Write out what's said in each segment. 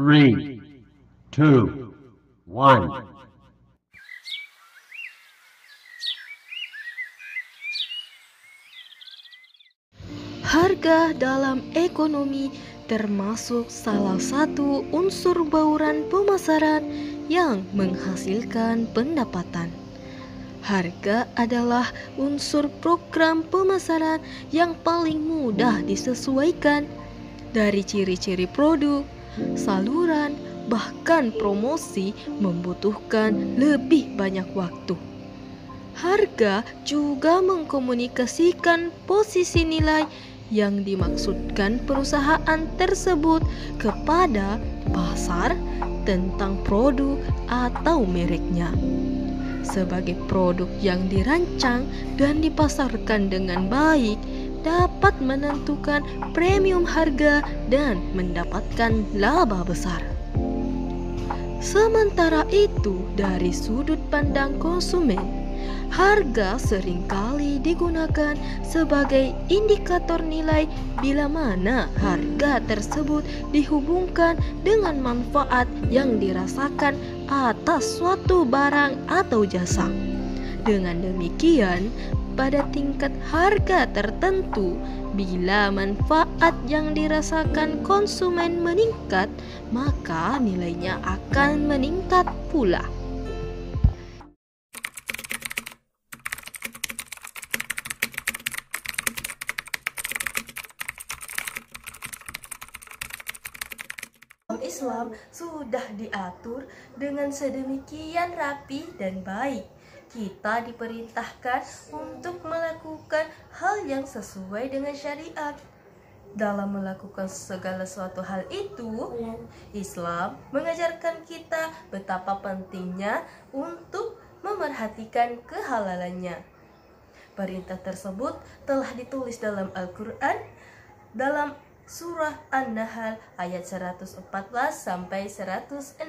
3, 2, 1. Harga dalam ekonomi termasuk salah satu unsur bauran pemasaran yang menghasilkan pendapatan. Harga adalah unsur program pemasaran yang paling mudah disesuaikan. Dari ciri-ciri produk, saluran, bahkan promosi membutuhkan lebih banyak waktu. Harga juga mengkomunikasikan posisi nilai yang dimaksudkan perusahaan tersebut kepada pasar tentang produk atau mereknya. Sebagai produk yang dirancang dan dipasarkan dengan baik, dapat menentukan premium harga dan mendapatkan laba besar. Sementara itu, dari sudut pandang konsumen, harga seringkali digunakan sebagai indikator nilai bila mana harga tersebut dihubungkan dengan manfaat yang dirasakan atas suatu barang atau jasa. Dengan demikian, pada tingkat harga tertentu, bila manfaat yang dirasakan konsumen meningkat, maka nilainya akan meningkat pula. Islam sudah diatur dengan sedemikian rapi dan baik. Kita diperintahkan untuk melakukan hal yang sesuai dengan syariat. Dalam melakukan segala suatu hal itu, Islam mengajarkan kita betapa pentingnya untuk memerhatikan kehalalannya. Perintah tersebut telah ditulis dalam Al-Quran dalam Surah An-Nahl ayat 114 sampai 116.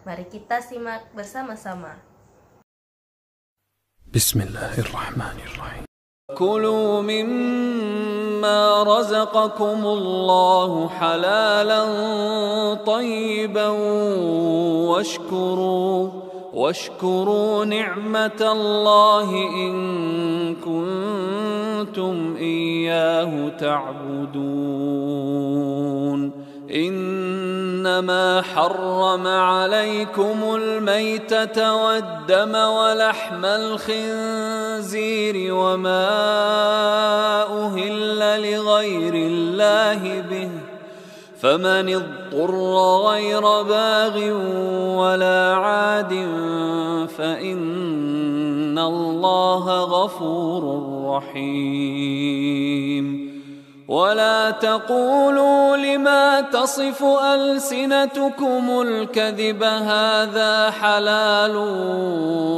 Mari kita simak bersama-sama. Bismillahirrahmanirrahim. Kulu mimma razaqakumullahu halalan tayyiban washkuru ni'matallahi in kuntum iyyahu ta'budun. إنما حرم عليكم الميتة والدم ولحم الخنزير وما أهل لغير الله به فمن اضطر غير باغ ولا عاد فإن الله غفور رحيم. ولا تقولوا لما تصف ألسنتكم الكذب هذا حلال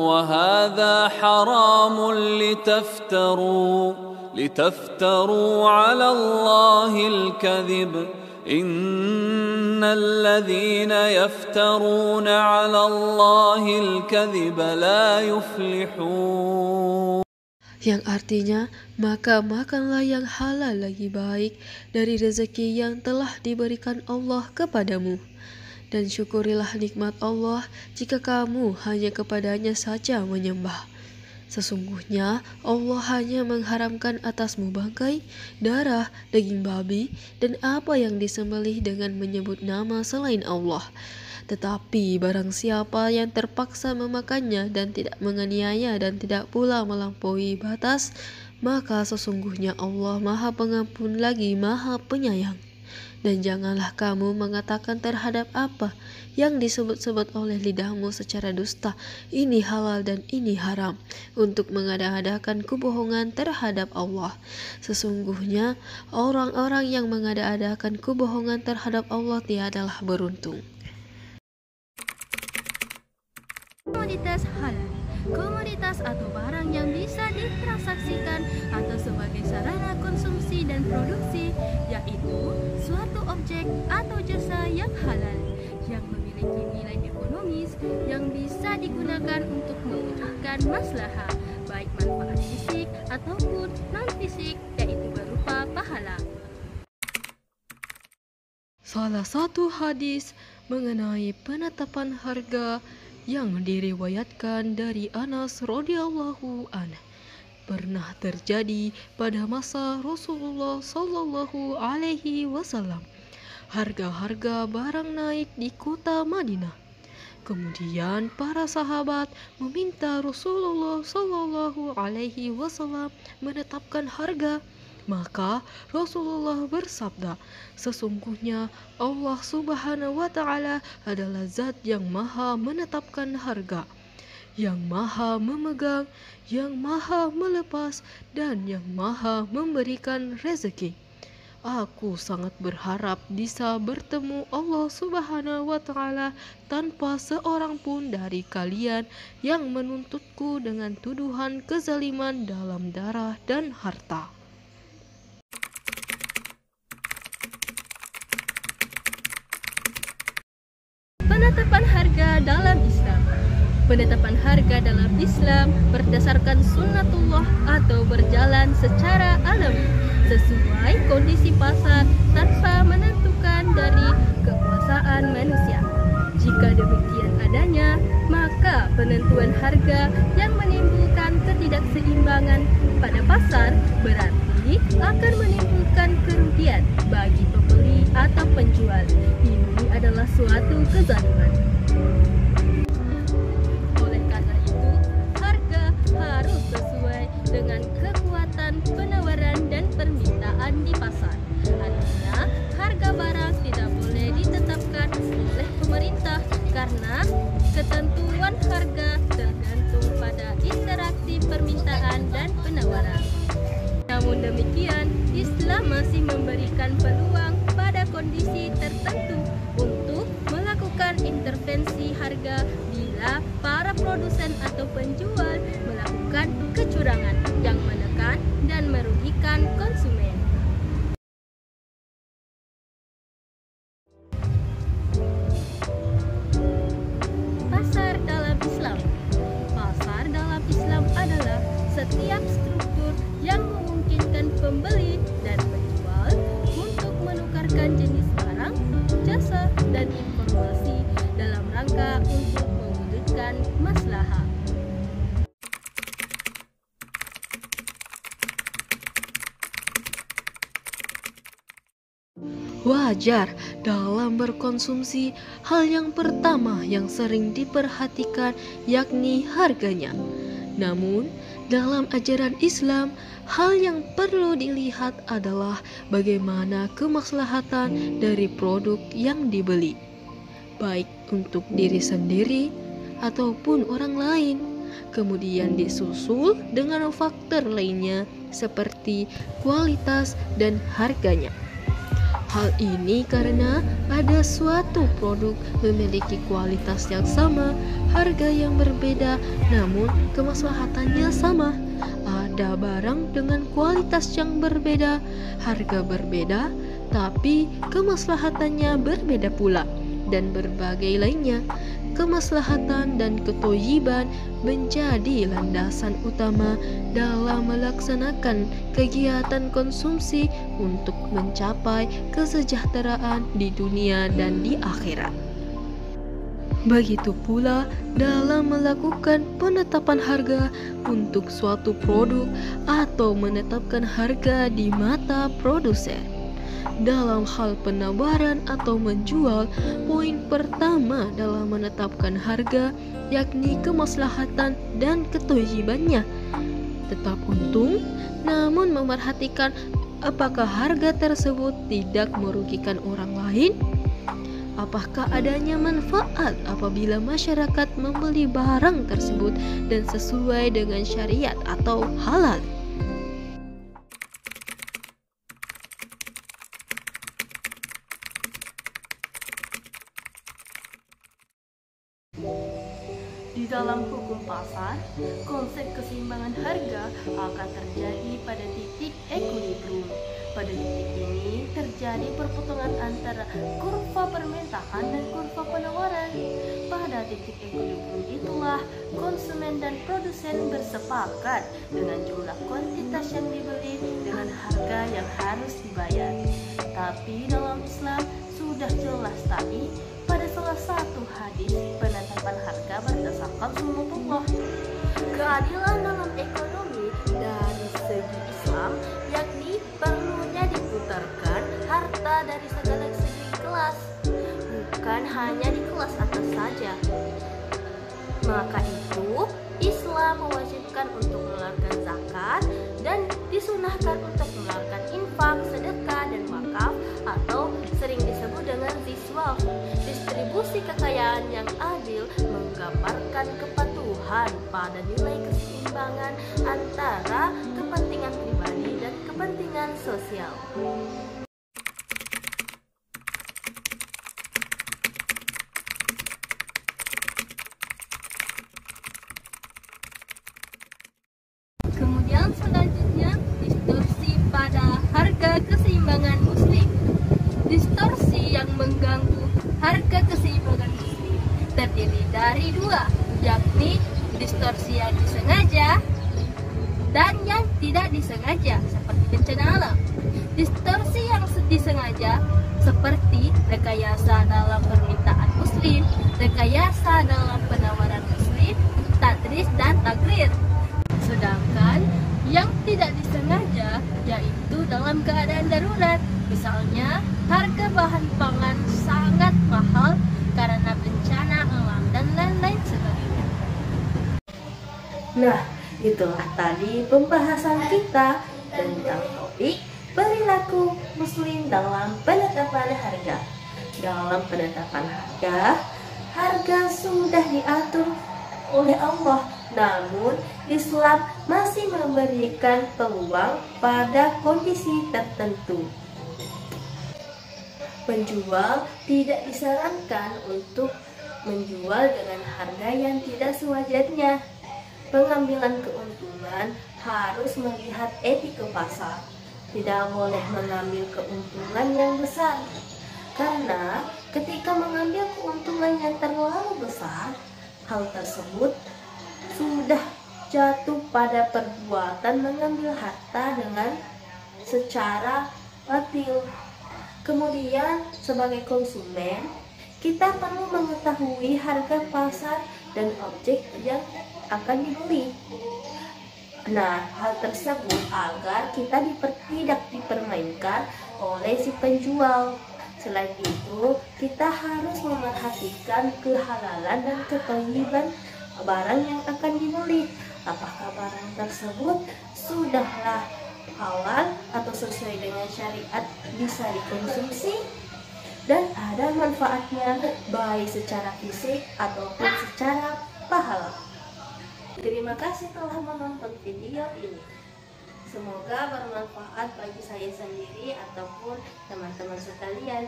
وهذا حرام لتفتروا على الله الكذب إن الذين يفترون على الله الكذب لا يفلحون. Yang artinya, maka makanlah yang halal lagi baik dari rezeki yang telah diberikan Allah kepadamu. Dan syukurilah nikmat Allah jika kamu hanya kepadanya saja menyembah. Sesungguhnya Allah hanya mengharamkan atasmu bangkai, darah, daging babi, dan apa yang disembelih dengan menyebut nama selain Allah. Tetapi barang siapa yang terpaksa memakannya dan tidak menganiaya dan tidak pula melampaui batas, maka sesungguhnya Allah Maha Pengampun lagi Maha Penyayang. Dan janganlah kamu mengatakan terhadap apa yang disebut-sebut oleh lidahmu secara dusta, ini halal dan ini haram, untuk mengada-adakan kebohongan terhadap Allah. Sesungguhnya orang-orang yang mengada-adakan kebohongan terhadap Allah tiadalah beruntung. Komoditas halal, komoditas atau barang yang bisa ditransaksikan atau sebagai sarana konsumsi dan produksi, yaitu suatu objek atau jasa yang halal, yang memiliki nilai ekonomis yang bisa digunakan untuk mewujudkan maslahah, baik manfaat fisik ataupun non-fisik, yaitu berupa pahala. Salah satu hadis mengenai penetapan harga yang diriwayatkan dari Anas radhiyallahu anhu pernah terjadi pada masa Rasulullah Shallallahu Alaihi Wasallam. Harga-harga barang naik di kota Madinah. Kemudian para sahabat meminta Rasulullah Shallallahu Alaihi Wasallam menetapkan harga. Maka Rasulullah bersabda, sesungguhnya Allah Subhanahu wa Ta'ala adalah Zat yang Maha menetapkan harga, yang Maha memegang, yang Maha melepas, dan yang Maha memberikan rezeki. Aku sangat berharap bisa bertemu Allah Subhanahu wa Ta'ala tanpa seorang pun dari kalian yang menuntutku dengan tuduhan kezaliman dalam darah dan harta. Penetapan harga dalam Islam. Penetapan harga dalam Islam berdasarkan sunnatullah atau berjalan secara alami sesuai kondisi pasar tanpa menentukan dari kekuasaan manusia. Jika demikian adanya, maka penentuan harga yang menimbulkan ketidakseimbangan pada pasar berarti akan menimbulkan kerugian bagi pembeli atau penjual. Ini adalah suatu kezaliman. Oleh karena itu, harga harus sesuai dengan kekuatan penawaran dan permintaan di pasar. Artinya, harga barang tidak boleh ditetapkan oleh pemerintah karena ketentuan harga tergantung pada interaksi permintaan dan penawaran. Namun demikian, Islam masih memberikan peluang pada kondisi tertentu untuk melakukan intervensi harga bila para produsen atau penjual melakukan kecurangan yang menekan dan merugikan konsumen. Pasar dalam Islam. Pasar dalam Islam adalah setiap struktur yang memungkinkan pembeli dan penjual untuk menukarkan jenis barang, jasa, dan informasi dalam rangka untuk mewujudkan maslahah. Wajar dalam berkonsumsi, hal yang pertama yang sering diperhatikan yakni harganya. Namun, dalam ajaran Islam, hal yang perlu dilihat adalah bagaimana kemaslahatan dari produk yang dibeli, baik untuk diri sendiri ataupun orang lain. Kemudian disusul dengan faktor lainnya seperti kualitas dan harganya. Hal ini karena ada suatu produk memiliki kualitas yang sama, harga yang berbeda, namun kemaslahatannya sama. Ada barang dengan kualitas yang berbeda, harga berbeda, tapi kemaslahatannya berbeda pula, dan berbagai lainnya. Kemaslahatan dan ketoyiban menjadi landasan utama dalam melaksanakan kegiatan konsumsi untuk mencapai kesejahteraan di dunia dan di akhirat. Begitu pula dalam melakukan penetapan harga untuk suatu produk atau menetapkan harga di mata produsen. Dalam hal penawaran atau menjual, poin pertama dalam menetapkan harga yakni kemaslahatan dan ketoyibannya. Tetap untung, namun memerhatikan apakah harga tersebut tidak merugikan orang lain. Apakah adanya manfaat apabila masyarakat membeli barang tersebut dan sesuai dengan syariat atau halal. Di dalam hukum pasar, konsep keseimbangan harga akan terjadi pada titik equilibrium. Pada titik ini terjadi perpotongan antara kurva permintaan dan kurva penawaran. Pada titik equilibrium itulah konsumen dan produsen bersepakat dengan jumlah kuantitas yang dibeli dengan harga yang harus dibayar. Tapi dalam Islam sudah jelas tadi pada salah satu hadis penetapan harga berdasarkan sunnatullah. Keadilan dalam ekonomi dari segi Islam yakni perlunya diputarkan harta dari segala segi kelas, bukan hanya di kelas atas saja. Maka itu Islam mewajibkan untuk mengeluarkan zakat dan disunahkan untuk mengeluarkan infak, sedekah, dan wakaf atau sering disebut dengan ziswaf. Distribusi kekayaan yang adil menggambarkan kepatuhan pada nilai keseimbangan antara kepentingan pribadi dan kepentingan sosial. Kemudian selanjutnya distorsi pada harga keseimbangan muslim. Distorsi yang mengganggu harga keseimbangan muslim terdiri dari dua, yakni distorsi yang disengaja dan yang tidak disengaja seperti bencana alam. Distorsi yang disengaja seperti rekayasa dalam permintaan muslim, rekayasa dalam penawaran muslim, tadris dan takrir. Sedangkan yang tidak disengaja yaitu dalam keadaan darurat, misalnya harga bahan pangan sangat mahal karena bencana alam dan lain-lain sebagainya. Nah, itulah tadi pembahasan kita tentang topik perilaku muslim dalam penetapan harga. Dalam penetapan harga sudah diatur oleh Allah, namun Islam masih memberikan peluang pada kondisi tertentu. Penjual tidak disarankan untuk menjual dengan harga yang tidak sewajarnya. Pengambilan keuntungan harus melihat etika pasar. Tidak boleh mengambil keuntungan yang besar, karena ketika mengambil keuntungan yang terlalu besar, hal tersebut sudah jatuh pada perbuatan mengambil harta dengan secara batil. Kemudian sebagai konsumen, kita perlu mengetahui harga pasar dan objek yang akan dibeli. Nah, hal tersebut agar kita tidak dipermainkan oleh si penjual. Selain itu, kita harus memerhatikan kehalalan dan kethayyiban barang yang akan dibeli. Apakah barang tersebut sudahlah halal atau sesuai dengan syariat bisa dikonsumsi dan ada manfaatnya baik secara fisik ataupun secara pahala. Terima kasih telah menonton video ini. Semoga bermanfaat bagi saya sendiri ataupun teman-teman sekalian.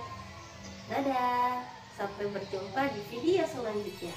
Dadah, sampai berjumpa di video selanjutnya.